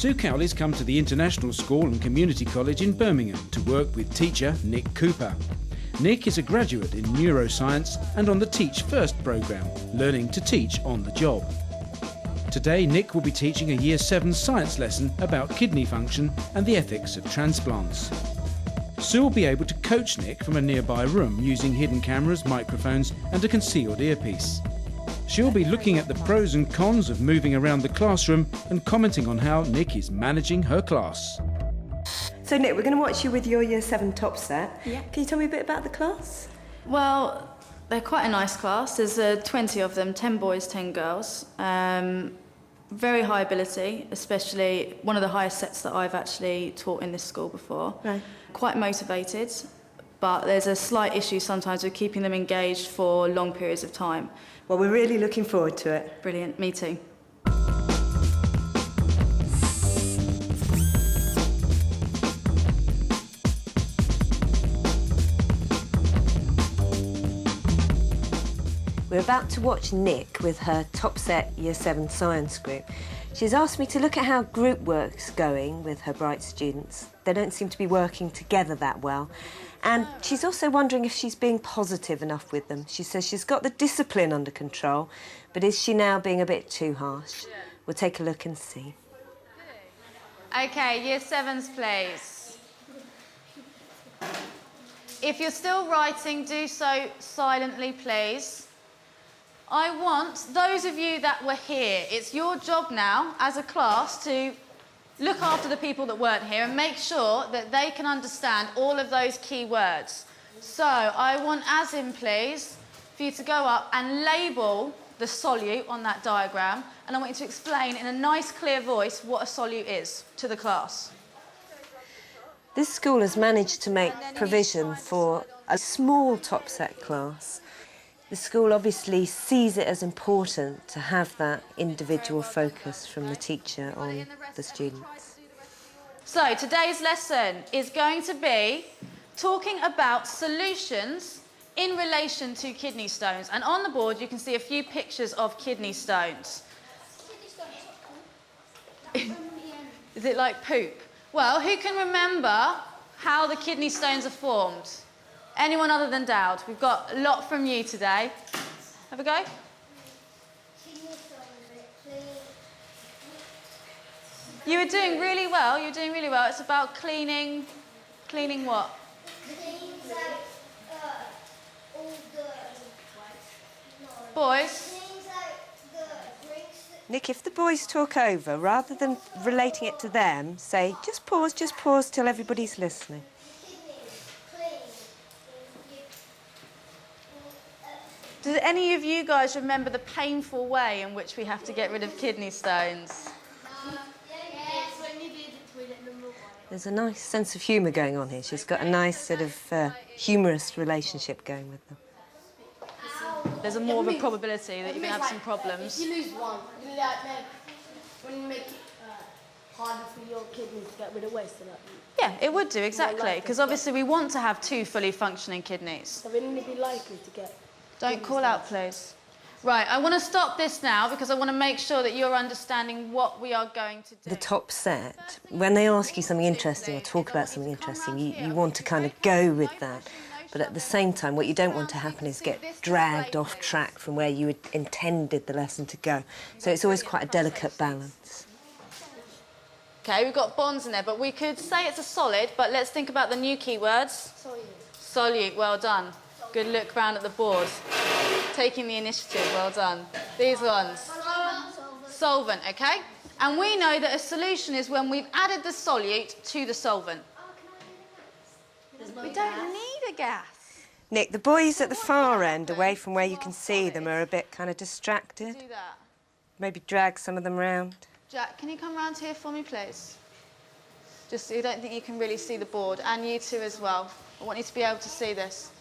Sue Cowley's come to the International School and Community College in Birmingham to work with teacher Nick Cooper. Nick is a graduate in neuroscience and on the Teach First programme, learning to teach on the job. Today, Nick will be teaching a Year 7 science lesson about kidney function and the ethics of transplants. Sue will be able to coach Nick from a nearby room using hidden cameras, microphones and a concealed earpiece. She'll be looking at the pros and cons of moving around the classroom and commenting on how Nick is managing her class. So Nick, we're going to watch you with your Year 7 top set. Yeah. Can you tell me a bit about the class? Well, they're quite a nice class. There's 20 of them, 10 boys, 10 girls. Very high ability, especially one of the highest sets that I've actually taught in this school before. Right. Quite motivated, but there's a slight issue sometimes with keeping them engaged for long periods of time. Well, we're really looking forward to it. Brilliant, me too. We're about to watch Nick with her top set Year 7 science group. She's asked me to look at how group work's going with her bright students. They don't seem to be working together that well. And she's also wondering if she's being positive enough with them. She says she's got the discipline under control, but is she now being a bit too harsh? We'll take a look and see. OK, Year 7s, please. If you're still writing, do so silently, please. I want those of you that were here, it's your job now, as a class, to look after the people that weren't here and make sure that they can understand all of those key words. So I want, as in, please, for you to go up and label the solute on that diagram, and I want you to explain in a nice, clear voice what a solute is to the class. This school has managed to make provision for a small top set class. The school obviously sees it as important to have that individual focus from the teacher on the students. So today's lesson is going to be talking about solutions in relation to kidney stones. And on the board you can see a few pictures of kidney stones. Is it like poop? Well, who can remember how the kidney stones are formed? Anyone other than Dowd? We've got a lot from you today. Have a go. You were doing really well. You're doing really well. It's about cleaning. Cleaning what? Boys. Nick, if the boys talk over, rather than relating it to them, say, just pause till everybody's listening. Do any of you guys remember the painful way in which we have to get rid of kidney stones? There's a nice sense of humour going on here. She's got a nice sort of humorous relationship going with them. There's more of a probability that you're going to have some problems. If you lose one, when you make it harder for your kidneys to get rid of waste. Yeah, it would do, exactly. Because obviously we want to have 2 fully functioning kidneys. So we're going to be likely to get... Don't call out, please. Right, I want to stop this now because I want to make sure that you're understanding what we are going to do. The top set, when they ask you something interesting or talk about something interesting, you want to kind of go with that. But at the same time, what you don't want to happen is get dragged off track from where you had intended the lesson to go. So it's always quite a delicate balance. OK, we've got bonds in there, but we could say it's a solid, but let's think about the new keywords. Solute, well done. Good look round at the board. Taking the initiative, well done. These ones. Solvent, OK? And we know that a solution is when we've added the solute to the solvent. We don't need a gas. Nick, the boys at the far end, away from where you can see them, are a bit kind of distracted. Do that. Maybe drag some of them round. Jack, can you come round here for me, please? Just so you don't think you can really see the board, and you two as well. I want you to be able to see this.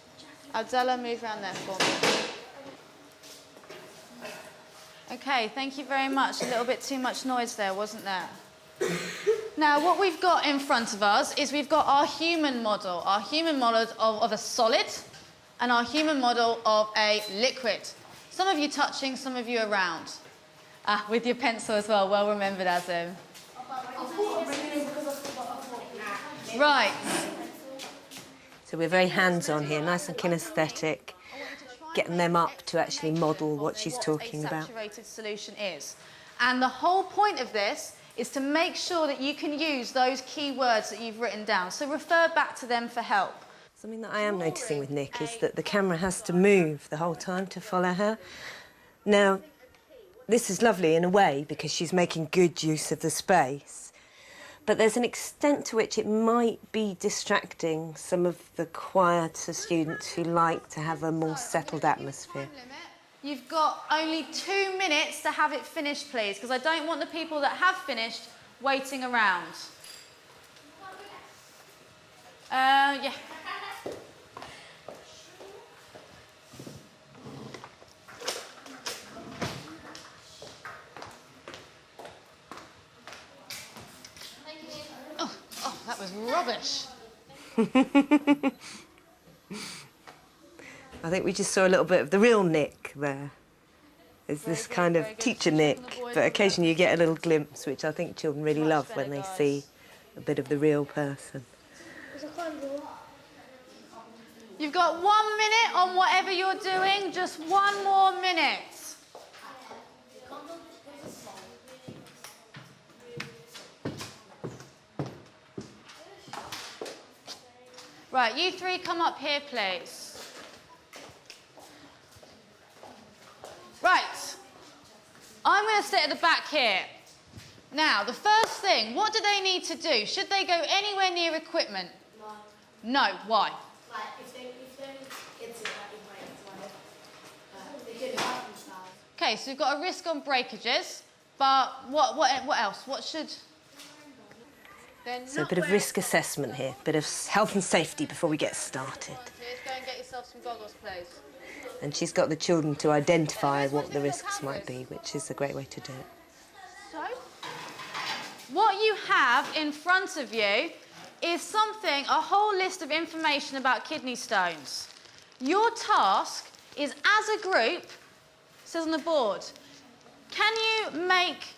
Abdullah, move around there for me. OK, thank you very much. A little bit too much noise there, wasn't there? Now, what we've got in front of us is we've got our human model of a solid and our human model of a liquid. Some of you touching, some of you around. Ah, with your pencil as well, well remembered, Azim. Right. So we're very hands-on here, nice and kinesthetic, getting them up to actually model what she's talking about. Saturated solution is. And the whole point of this is to make sure that you can use those key words that you've written down. So refer back to them for help. Something that I am noticing with Nick is that the camera has to move the whole time to follow her. Now, this is lovely in a way because she's making good use of the space, but there's an extent to which it might be distracting some of the quieter students who like to have a more settled atmosphere. You've got only 2 minutes to have it finished, please, because I don't want the people that have finished waiting around. Yeah. Oh, that was rubbish. I think we just saw a little bit of the real Nick there. It's this kind of teacher Nick, but occasionally you get a little glimpse, which I think children really love when they see a bit of the real person. You've got 1 minute on whatever you're doing, just 1 more minute. Right, you three come up here, please. Right, I'm going to sit at the back here. Now, the first thing, what do they need to do? Should they go anywhere near equipment? No. No, why? Like, if they get to that, they could hurt themselves. Okay, so we've got a risk on breakages, but what else? What should... So a bit of risk assessment here, a bit of health and safety before we get started. Go and get yourself some goggles, please. And she's got the children to identify what the risks might be, which is a great way to do it. So, what you have in front of you is something, a whole list of information about kidney stones. Your task is, as a group, it says on the board, can you make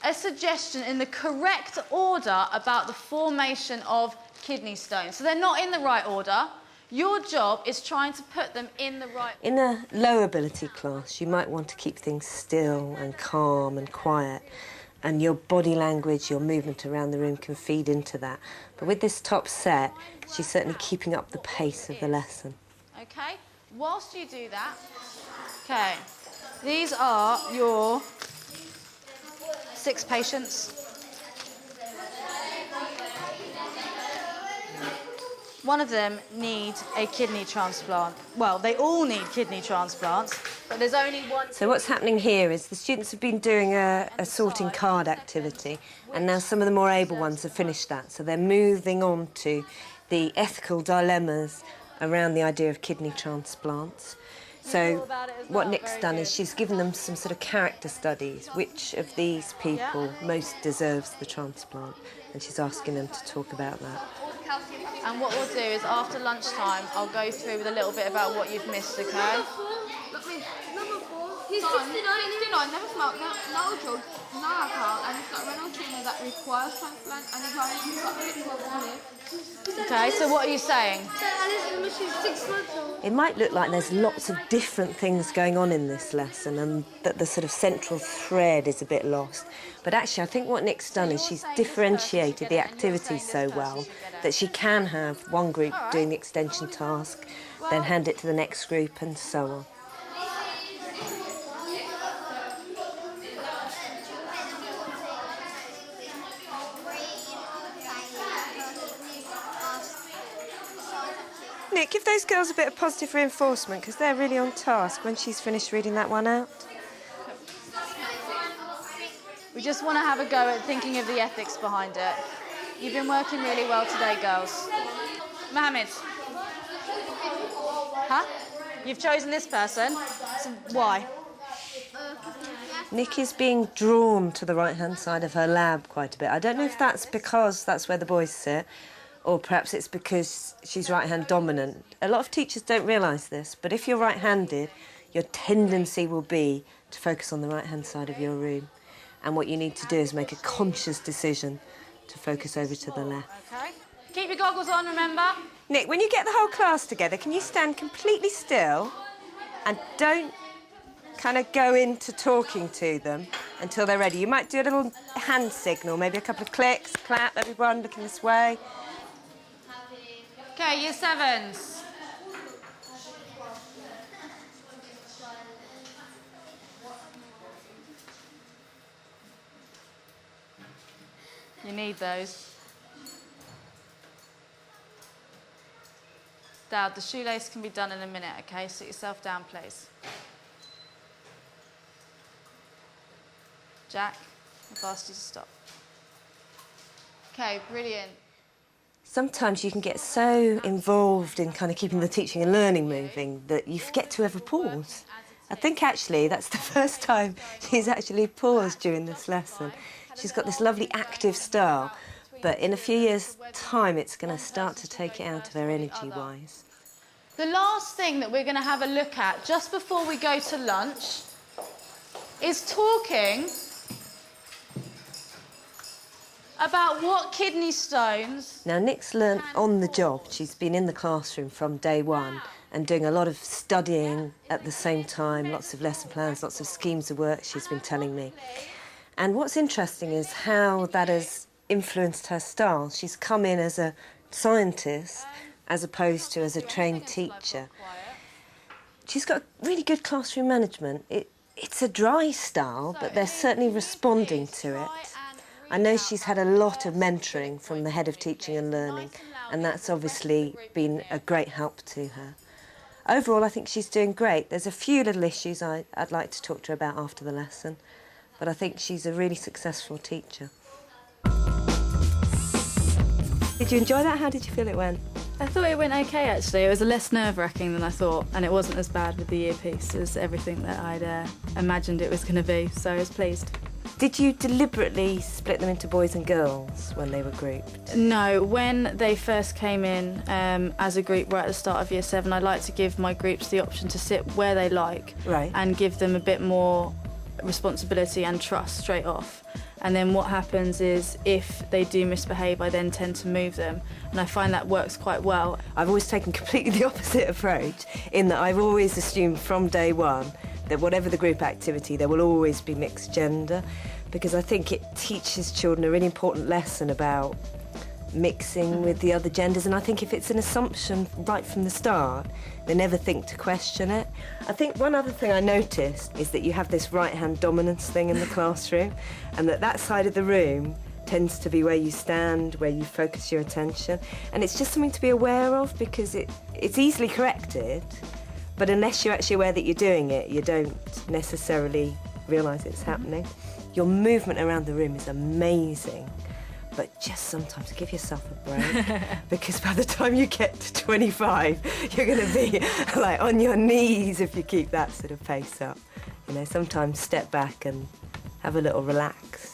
a suggestion in the correct order about the formation of kidney stones? So they're not in the right order. Your job is trying to put them in the right... In a low ability class, you might want to keep things still and calm and quiet, and your body language, your movement around the room can feed into that. But with this top set, she's certainly keeping up the pace of the lesson. OK? Whilst you do that... OK. These are your 6 patients. One of them needs a kidney transplant. Well, they all need kidney transplants, but there's only one... So what's happening here is the students have been doing a sorting card activity, and now some of the more able ones have finished that. So they're moving on to the ethical dilemmas around the idea of kidney transplants. So what Nick's done is she's given them some sort of character studies. Which of these people most deserves the transplant? And she's asking them to talk about that. And what we'll do is, after lunchtime, I'll go through with a little bit about what you've missed, OK? Number 4. He's 69, never smoked, no drugs, no alcohol, and he's got a renal tumour that requires transplant, and he's got 6 months to live. OK, so what are you saying? She's 6 months old. It might look like there's lots of different things going on in this lesson and that the sort of central thread is a bit lost. But actually, I think what Nick's done is she's differentiated the activities so well that she can have one group doing the extension task, then hand it to the next group and so on. Nick, give those girls a bit of positive reinforcement because they're really on task when she's finished reading that one out. We just want to have a go at thinking of the ethics behind it. You've been working really well today, girls. Mohammed. Huh? You've chosen this person. So why? Nick is being drawn to the right-hand side of her lab quite a bit. I don't know if that's because that's where the boys sit, or perhaps it's because she's right-hand dominant. A lot of teachers don't realise this, but if you're right-handed, your tendency will be to focus on the right-hand side of your room. And what you need to do is make a conscious decision to focus over to the left. OK. Keep your goggles on, remember? Nick, when you get the whole class together, can you stand completely still and don't kind of go into talking to them until they're ready? You might do a little hand signal, maybe a couple of clicks, clap, everyone looking this way. OK, year 7s. You need those. Dad, the shoelace can be done in a minute, OK? Sit yourself down, please. Jack, I've asked you to stop. OK, brilliant. Sometimes you can get so involved in kind of keeping the teaching and learning moving that you forget to ever pause. I think actually that's the first time she's actually paused during this lesson. She's got this lovely active style, but in a few years' time it's going to start to take it out of her energy-wise. The last thing that we're going to have a look at just before we go to lunch is talking about what kidney stones... Now, Nick's learnt on the job. She's been in the classroom from day one and doing a lot of studying at the same time, lots of lesson plans, lots of schemes of work, she's been telling me. And what's interesting is how that has influenced her style. She's come in as a scientist as opposed to as a trained teacher. She's got really good classroom management. It's a dry style, but they're certainly responding to it. I know she's had a lot of mentoring from the head of teaching and learning, and that's obviously been a great help to her. Overall, I think she's doing great. There's a few little issues I'd like to talk to her about after the lesson, but I think she's a really successful teacher. Did you enjoy that? How did you feel it went? I thought it went okay, actually. It was less nerve-wracking than I thought, and it wasn't as bad with the earpiece as everything that I'd imagined it was going to be, so I was pleased. Did you deliberately split them into boys and girls when they were grouped? No, when they first came in as a group right at the start of year 7, I like to give my groups the option to sit where they like, right, and give them a bit more responsibility and trust straight off. And then what happens is if they do misbehave, I then tend to move them, and I find that works quite well. I've always taken completely the opposite approach, in that I've always assumed from day one that whatever the group activity, there will always be mixed gender, because I think it teaches children a really important lesson about mixing with the other genders, and I think if it's an assumption right from the start, they never think to question it. I think one other thing I noticed is that you have this right-hand dominance thing in the classroom, and that side of the room tends to be where you stand, where you focus your attention, and it's just something to be aware of, because it's easily corrected, but unless you're actually aware that you're doing it, you don't necessarily realise it's happening. Your movement around the room is amazing, but just sometimes give yourself a break, because by the time you get to 25, you're going to be like on your knees if you keep that sort of pace up. You know, sometimes step back and have a little relax.